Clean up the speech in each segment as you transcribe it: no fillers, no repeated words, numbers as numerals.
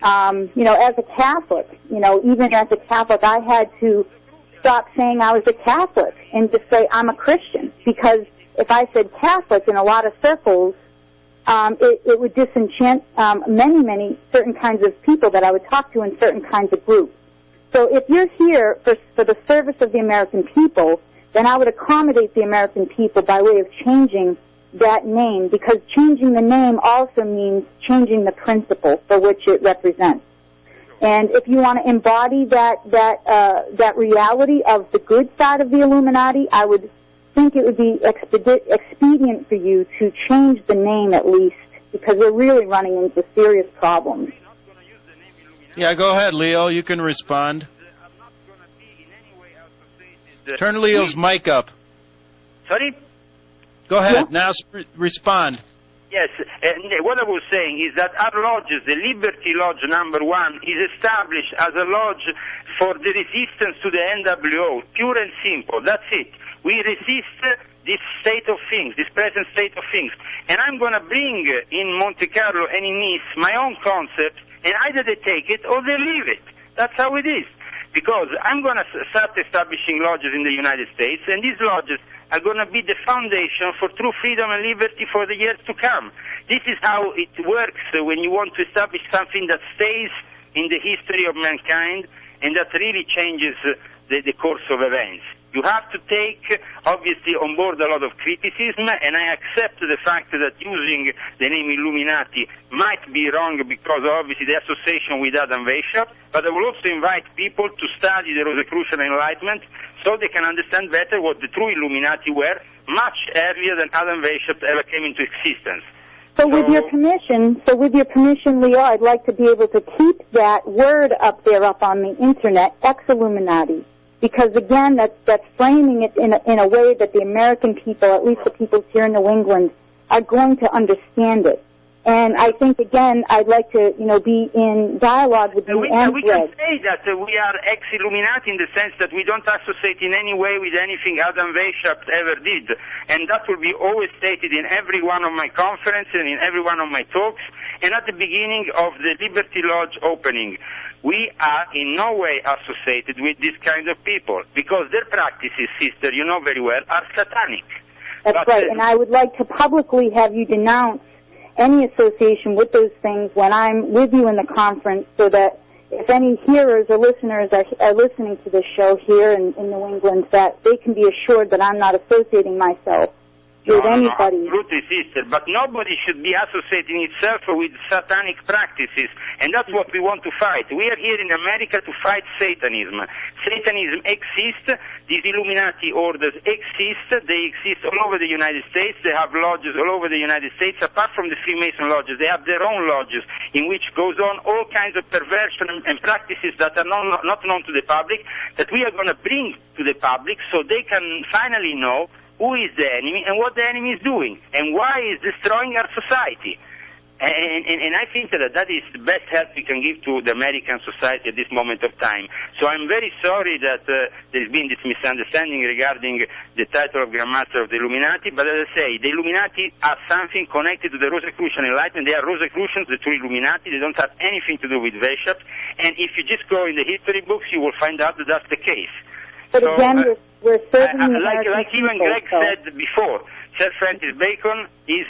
as a Catholic, even as a Catholic, I had to stop saying I was a Catholic and just say I'm a Christian, because if I said Catholic in a lot of circles, it would disenchant many certain kinds of people that I would talk to in certain kinds of groups. So if you're here for the service of the American people, then I would accommodate the American people by way of changing that name, because changing the name also means changing the principle for which it represents. And if you want to embody that reality of the good side of the Illuminati, I would think it would be expedient for you to change the name at least, because we're really running into serious problems. Yeah, go ahead, Leo. You can respond. Turn Leo's mic up. Sorry? Go ahead. Yeah. Now respond. Yes, what I was saying is that our lodges, the Liberty Lodge number 1, is established as a lodge for the resistance to the NWO, pure and simple. That's it. We resist this state of things, this present state of things. And I'm going to bring in Monte Carlo and in Nice my own concept, and either they take it or they leave it. That's how it is. Because I'm going to start establishing lodges in the United States, and these lodges are going to be the foundation for true freedom and liberty for the years to come. This is how it works when you want to establish something that stays in the history of mankind and that really changes the course of events. You have to take, obviously, on board a lot of criticism, and I accept the fact that using the name Illuminati might be wrong because, obviously, the association with Adam Weishaupt, but I will also invite people to study the Rosicrucian Enlightenment so they can understand better what the true Illuminati were much earlier than Adam Weishaupt ever came into existence. So with your permission, Leo, I'd like to be able to keep that word up on the Internet, ex-Illuminati. Because, again, that's framing it in a way that the American people, at least the people here in New England, are going to understand it. And I think, again, I'd like to, be in dialogue with you and we Greg. can say that we are ex-Illuminati in the sense that we don't associate in any way with anything Adam Weishaupt ever did. And that will be always stated in every one of my conferences and in every one of my talks. And at the beginning of the Liberty Lodge opening, we are in no way associated with this kind of people, because their practices, sister, you know very well, are satanic. That's right, and I would like to publicly have you denounce any association with those things when I'm with you in the conference, so that if any hearers or listeners are listening to this show here in New England, that they can be assured that I'm not associating myself with anybody. No, absolutely, sister. But nobody should be associating itself with satanic practices, and that's what we want to fight. We are here in America to fight Satanism. Satanism exists. These Illuminati orders exist. They exist all over the United States. They have lodges all over the United States. Apart from the Freemason lodges, they have their own lodges in which goes on all kinds of perversion and practices that are not known to the public, that we are going to bring to the public so they can finally know who is the enemy and what the enemy is doing and why it's destroying our society. And I think that is the best help we can give to the American society at this moment of time. So I'm very sorry that there's been this misunderstanding regarding the title of Grand Master of the Illuminati, but as I say, the Illuminati are something connected to the Rosicrucian Enlightenment. They are Rosicrucians, the true Illuminati. They don't have anything to do with Weishaupt. And if you just go in the history books, you will find out that that's the case. But so, again, we're certainly like even Greg said before, Sir Francis Bacon is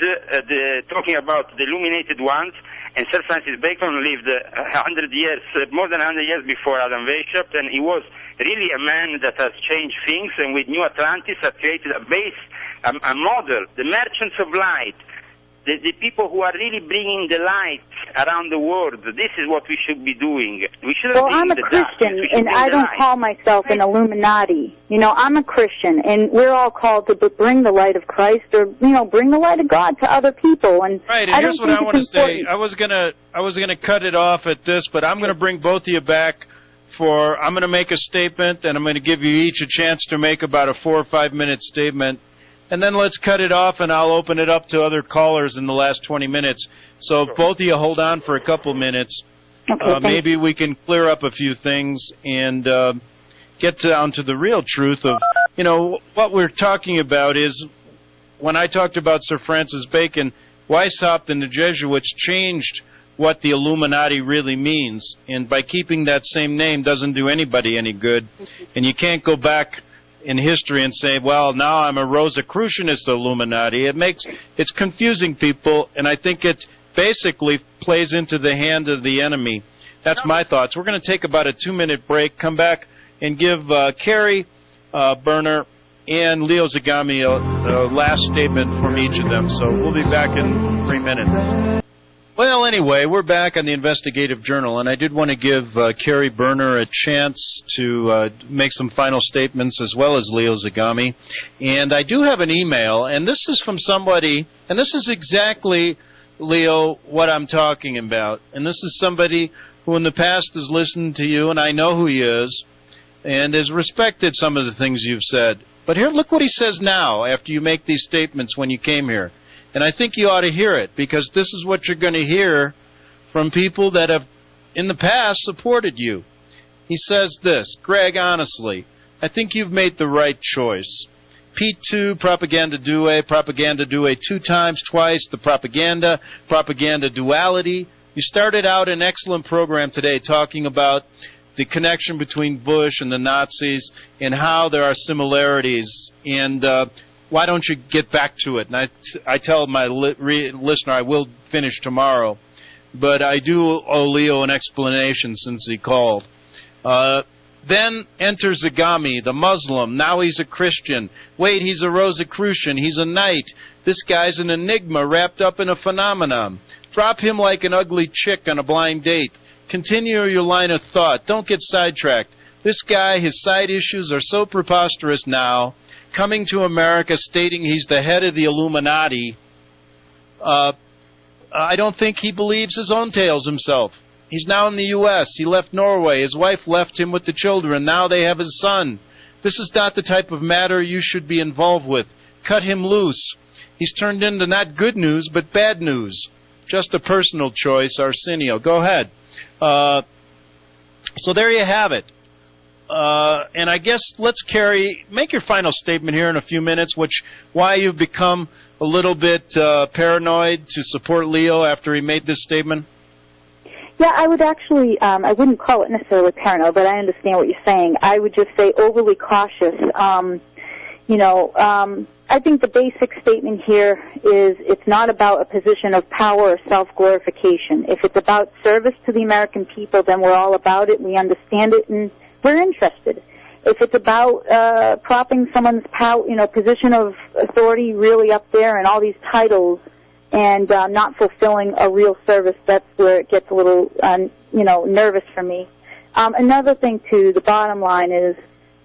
talking about the illuminated ones, and Sir Francis Bacon lived 100 years, more than 100 years before Adam Weishaupt, and he was really a man that has changed things, and with New Atlantis has created a base, a model, the merchants of light, the people who are really bringing the light around the world. This is what we should be doing. We shouldn't be I'm a Christian, and I don't call myself an Illuminati. I'm a Christian, and we're all called to bring the light of Christ, or bring the light of God to other people. And right, and here's what I want to say. I was gonna cut it off at this, but I'm gonna bring both of you back. I'm gonna make a statement, and I'm gonna give you each a chance to make about a 4 or 5 minute statement. And then let's cut it off, and I'll open it up to other callers in the last 20 minutes. So both of you hold on for a couple minutes. Okay, maybe we can clear up a few things and get down to the real truth of, what we're talking about is, when I talked about Sir Francis Bacon, Weishaupt and the Jesuits changed what the Illuminati really means. And by keeping that same name doesn't do anybody any good. And you can't go back in history and say, well, now I'm a Rosicrucianist Illuminati. It's confusing people, and I think it basically plays into the hand of the enemy. That's my thoughts. We're going to take about a 2-minute break, come back and give Kerry Berner and Leo Zagami a last statement from each of them. So we'll be back in 3 minutes. Well, anyway, we're back on the Investigative Journal, and I did want to give Kerry Berner a chance to make some final statements, as well as Leo Zagami. And I do have an email, and this is from somebody, and this is exactly, Leo, what I'm talking about. And this is somebody who in the past has listened to you, and I know who he is, and has respected some of the things you've said. But here, look what he says now, after you make these statements when you came here. And I think you ought to hear it, because this is what you're going to hear from people that have, in the past, supported you. He says this: Greg, honestly, I think you've made the right choice. P2, propaganda due, 2 times, twice, the propaganda duality. You started out an excellent program today talking about the connection between Bush and the Nazis and how there are similarities. And why don't you get back to it? And I tell my listener I will finish tomorrow. But I do owe Leo an explanation since he called. Then enters Zagami, the Muslim. Now he's a Christian. Wait, he's a Rosicrucian. He's a knight. This guy's an enigma wrapped up in a phenomenon. Drop him like an ugly chick on a blind date. Continue your line of thought. Don't get sidetracked. This guy, his side issues are so preposterous now. Coming to America stating he's the head of the Illuminati, I don't think he believes his own tales himself. He's now in the U.S. He left Norway. His wife left him with the children. Now they have his son. This is not the type of matter you should be involved with. Cut him loose. He's turned into not good news, but bad news. Just a personal choice, Arsenio. Go ahead. So there you have it. And I guess let's make your final statement here in a few minutes, why you've become a little bit paranoid to support Leo after he made this statement. Yeah, I would actually, I wouldn't call it necessarily paranoid, but I understand what you're saying. I would just say overly cautious. I think the basic statement here is it's not about a position of power or self-glorification. If it's about service to the American people, then we're all about it, we understand it, and we're interested. If it's about propping someone's position of authority really up there and all these titles and not fulfilling a real service, that's where it gets a little, nervous for me. Another thing, too, the bottom line is,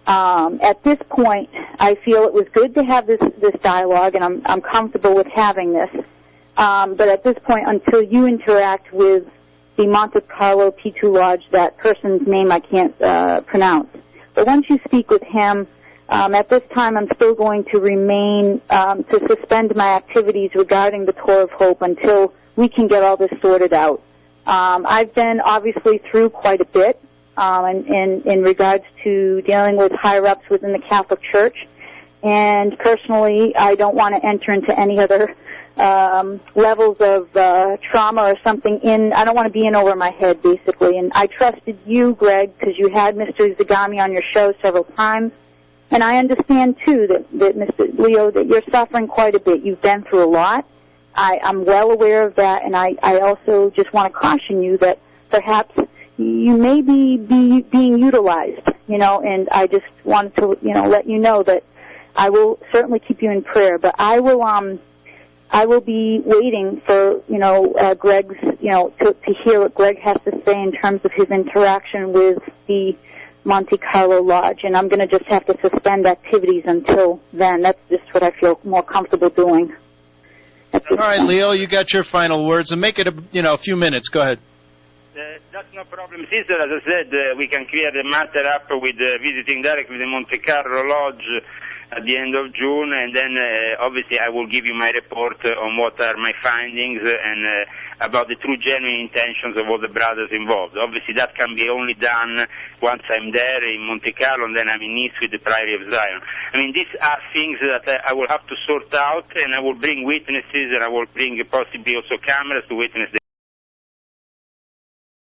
at this point, I feel it was good to have this dialogue, and I'm comfortable with having this. But at this point, until you interact with the Monte Carlo P2 Lodge, that person's name I can't pronounce. But once you speak with him, at this time I'm still going to remain to suspend my activities regarding the Tour of Hope until we can get all this sorted out. I've been obviously through quite a bit in regards to dealing with higher-ups within the Catholic Church, and personally I don't want to enter into any other levels of trauma or something I don't want to be in over my head, basically. And I trusted you, Greg, because you had Mr. Zagami on your show several times. And I understand, too, that Mr. Leo, that you're suffering quite a bit. You've been through a lot. I'm well aware of that, and I also just want to caution you that perhaps you may be being utilized, and I just wanted to, let you know that I will certainly keep you in prayer. But I will be waiting for, Greg's, to hear what Greg has to say in terms of his interaction with the Monte Carlo Lodge, and I'm going to just have to suspend activities until then. That's just what I feel more comfortable doing. All right, Leo, you got your final words, and make it a few minutes. Go ahead. That's no problem, sister. As I said, we can clear the matter up with visiting directly the Monte Carlo Lodge at the end of June, and then obviously I will give you my report on what are my findings and about the true genuine intentions of all the brothers involved. Obviously that can be only done once I'm there in Monte Carlo and then I'm in Nice with the Priory of Zion. I mean, these are things that I will have to sort out, and I will bring witnesses, and I will bring possibly also cameras to witness the